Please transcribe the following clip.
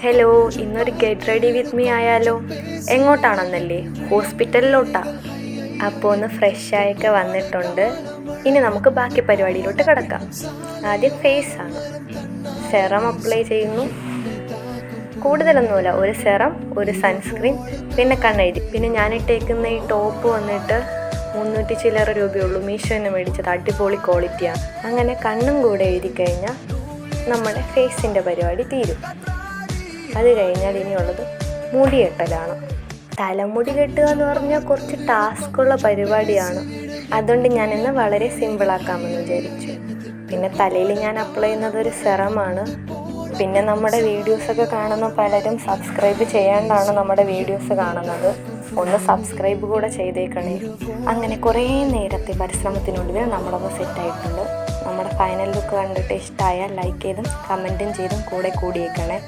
Hello, ഇന്നൊരു get ready with me ആയാലോ? എങ്ങോട്ടാണെന്നല്ലേ? ഹോസ്പിറ്റലിലോട്ടാ. അപ്പോൾ ഒന്ന് ഫ്രഷായൊക്കെ വന്നിട്ടുണ്ട്. ഇനി നമുക്ക് ബാക്കി പരിപാടിയിലോട്ട് കിടക്കാം. ആദ്യം ഫേസ് ആണ്. സെറം അപ്ലൈ ചെയ്യുന്നു. കൂടുതലൊന്നുമില്ല, ഒരു സെറം, ഒരു സൺസ്ക്രീൻ, പിന്നെ കണ്ണെഴുതി. പിന്നെ ഞാനിട്ടേക്കുന്ന ഈ ടോപ്പ് വന്നിട്ട് 300 ചില്ലറ രൂപയുള്ളൂ. മീഷോന്ന് മേടിച്ചത്, അടിപൊളി ക്വാളിറ്റിയാണ്. അങ്ങനെ കണ്ണും കൂടെ എഴുതി കഴിഞ്ഞാൽ നമ്മുടെ ഫേസിൻ്റെ പരിപാടി തീരും. അത് കഴിഞ്ഞാൽ ഇനിയുള്ളത് മുടി കെട്ടലാണ്. തലമുടി കെട്ടുക എന്ന് പറഞ്ഞാൽ കുറച്ച് ടാസ്ക്കുള്ള പരിപാടിയാണ്. അതുകൊണ്ട് ഞാനിന്ന് വളരെ സിമ്പിളാക്കാമെന്ന് വിചാരിച്ചു. പിന്നെ തലയിൽ ഞാൻ അപ്ലൈ ചെയ്യുന്നത് ഒരു സെറമാണ്. പിന്നെ നമ്മുടെ വീഡിയോസൊക്കെ കാണുന്ന പലരും സബ്സ്ക്രൈബ് ചെയ്യാണ്ടാണ് നമ്മുടെ വീഡിയോസ് കാണുന്നത്. ഒന്ന് സബ്സ്ക്രൈബ് കൂടെ ചെയ്തേക്കണേ. അങ്ങനെ കുറേ നേരത്തെ പരിശ്രമത്തിനുള്ളിൽ നമ്മളൊന്ന് സെറ്റായിട്ടുണ്ട്. നമ്മുടെ ഫൈനൽ ലുക്ക് കണ്ടിട്ട് ഇഷ്ടമായാൽ ലൈക്ക് ചെയ്തും കമൻറ്റും ചെയ്തും കൂടെ കൂടിയേക്കണേ.